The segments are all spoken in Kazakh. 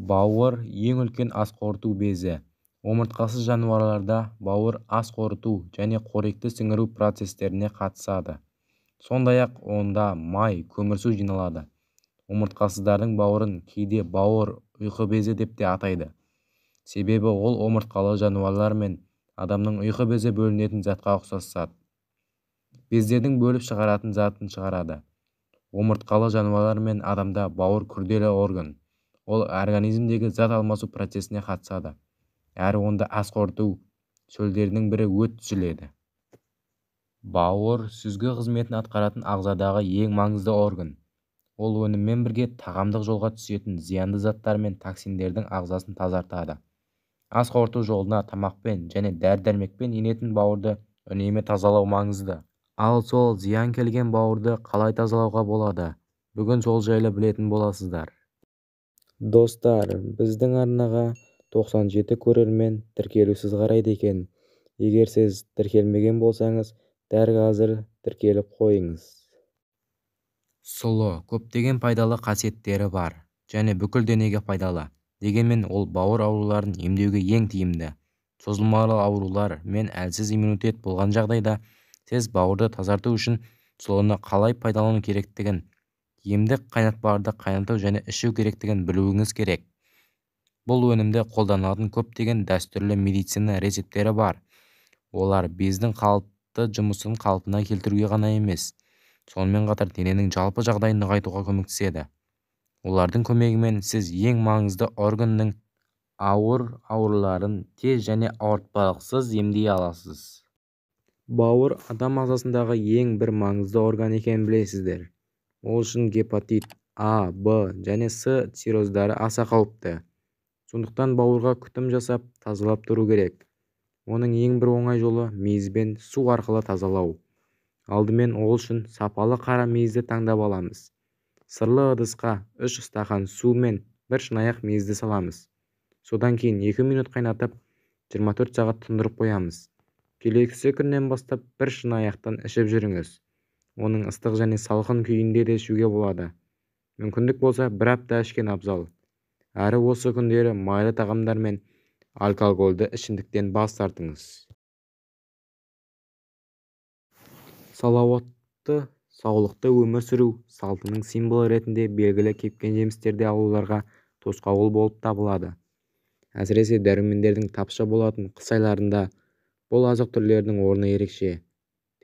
Бауыр ең үлкен ас қорыту безі. Омыртқасыз жануарларда бауыр ас қорыту және қоректі сіңіру процестеріне қатысады. Сондай-ақ онда май, көмірсу жиналады. Омыртқасыздардың бауырын кейде бауыр ұйқы безі деп те атайды. Себебі ол омыртқалы жануарлар мен адамның ұйқы безі бөлінетін затқа ұқсас зат. Бездердің бөліп шығаратын затын шығарады. Омыртқалы жануарлар мен адамда бауыр күрделі орган. Ол организмдегі зат алмасу процесіне қатысады. Әрі онда ас қорыту шөлдерінің бірі өт түзіледі. Бауыр сүзгі қызметін атқаратын ағзадағы ең маңызды орган. Ол өніммен бірге тағамдық жолға түсетін зиянды заттар мен токсиндердің ағзасын тазартады. Ас қорыту жолына тамақпен және дәрі-дәрмекпен енетін бауырды үнемі тазалау маңызды. Ал сол зиян келген бауырды қалай тазалауға болады? Бүгін сол жайлы білетін боласыздар. Достар, біздің арнаға 97 көрермен тіркелусіз қарайды екен. Егер сіз тіркелмеген болсаңыз, дәл қазір тіркеліп қойыңыз. Сұлы, көптеген пайдалы қасиеттері бар және бүкіл денеге пайдалы. Дегенмен ол бауыр ауруларын емдеуге ең тиімді. Созылмалы аурулар мен әлсіз иммунитет болған жағдайда сіз бауырды тазарту үшін сұлыны қалай пайдалану керектігін, емдік қайнатпаларды қайнату және ішу керектігін білуіңіз керек. Бұл өнімде қолданылатын көптеген дәстүрлі медицина рецепттері бар. Олар бездің қалыпты жұмысын қалпына келтіруге ғана емес, сонымен қатар дененің жалпы жағдайын нығайтуға көмектеседі. Олардың көмегімен сіз ең маңызды органның ауыр ауруларын тез және ауыртпалықсыз емдей аласыз. Бауыр адам ағзасындағы ең бір маңызды орган екенін білесіздер. Ол үшін гепатит А, Б және С цирроздары аса қауіпті. Сондықтан бауырға күтім жасап, тазалап тұру керек. Оның ең бір оңай жолы мейізбен су арқылы тазалау. Алдымен ол үшін сапалы қара мейізді таңдап аламыз. Сырлы ыдысқа 3 стақан су мен 1 шынаяқ мейізді саламыз. Содан кейін 2 минут қайнатып, 24 сағат тұндырып қоямыз. Келесі күннен бастап 1 шынаяқтан ішіп жүріңіз. Оның ыстық және салқын күйінде де ішуге болады. Мүмкіндік болса 1 апта ішкен абзал. Әрі осы күндері майлы тағамдар мен алкогольді ішімдіктен бас тартыңыз. Салауатты, саулықты өмір сүру салтының символы ретінде белгілі кепкен жемістерді алуларға тосқауыл болып табылады. Әсіресе дәрумендердің тапшы болатын қыс айларында бұл азық түрлерінің орны ерекше.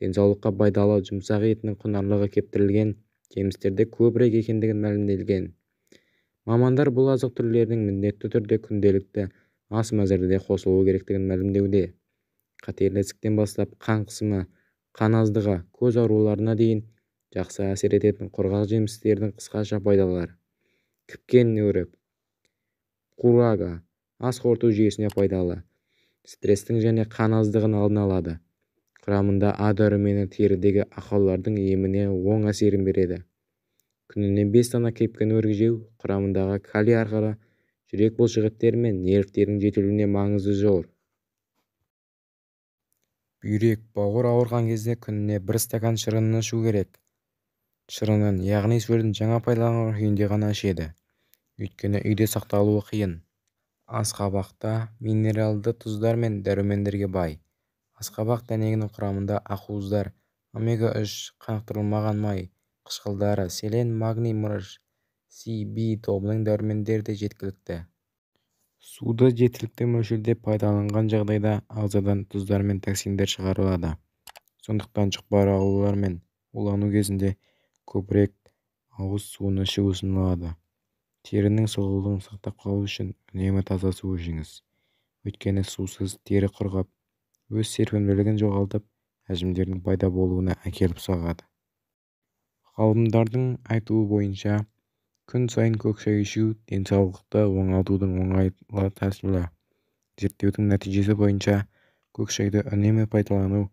Денсаулыққа пайдалы жұмсақ етінің құнарлығы кептірілген жемістерде көбірек екендігін мәлімделген. Мамандар бұл азық түрлерінің міндетті түрде күнделікті ас мәзірде қосылуы керектігін мәлімдеуде. Қатерлі ісіктен бастап қан қысымы, қан аздығы, көз ауруларына дейін жақсы әсер ететін құрғақ жемістердің қысқаша пайдалары. Кіпкен өрік, курага ас қорыту жүйесіне пайдалы. Стрестің және қан аздығын алдын алады. Құрамында А дәрумені терідегі ақаулардың еміне оң әсерін береді. Күніне 5 дана кепкен өрік жеу құрамындағы калий арқылы жүрек бұлшықеттері мен нервтердің жетілуіне маңызы зор. Бүйрек, бауыр ауырған кезде күніне 1 стакан шырынын ішу керек. Шырынын, яғни сөлін жаңа пайдаланған күйінде ғана ішеді. Өйткені үйде сақталуы қиын. Асқабақта минералды тұздар мен дәрумендерге бай. Асқабақ дәнегінің құрамында ақуыздар, омега-3, қанықтырылмаған май, қышқылдары, селен, магний, мырыш, С, В тобының дәрумендері де жеткілікті. Суды жеткілікті мөлшерде пайдаланған жағдайда ағзадан тұздар мен токсиндер шығарылады. Сондықтан жұқпалы аурулар мен улану кезінде көбірек ауыз суын ішу ұсынылады. Терінің сұлулығын сақтап қалу үшін үнемі таза су ішіңіз. Өйткені сусыз тері құрғап, өз серпімділігін жоғалтып, әжімдердің пайда болуына әкеліп соғады. Ғалымдардың айтуы бойынша, күн сайын көк шай ішу денсаулықты оңалтудың оңайлы тәсілі. Зерттеудің нәтижесі бойынша, көк шайды үнемі пайдалану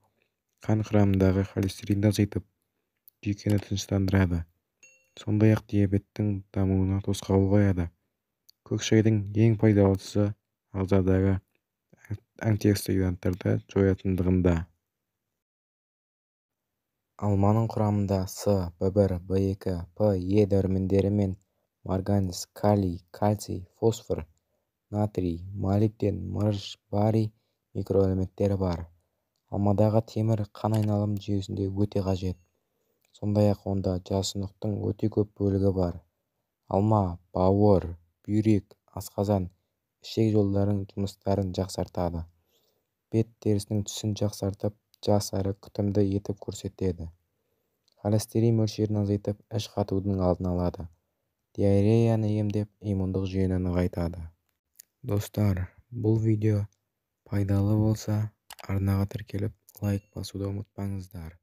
қан құрамындағы холестеринді азайтып, жүйкені тыныштандырады. Сондай-ақ диабеттің дамуына тосқауыл қояды. Көк шайдың ең пайдалысы ағзадағы антиоксиданттарды жоятындығында. Алманың құрамында С, В1, В2, П, Е дәрумендері мен марганец, калий, кальций, фосфор, натрий, молибден, мырыш, барий микроэлементтері бар. Алмадағы темір қан айналым жүйесінде өте қажет. Сондай-ақ онда жасұнықтың өте көп бөлігі бар. Алма бауыр, бүйрек, асқазан, ішек жолдарының жұмыстарын жақсартады. Бет терісінің түсін жақсартып, жас әрі күтімді етіп көрсетеді. Холестерин мөлшерін азайтып, іш қатудың алдын алады. Диареяны емдеп, иммундық жүйені нығайтады. Достар, бұл видео пайдалы болса, арнаға тіркеліп, лайк басуды ұмытпаңыздар.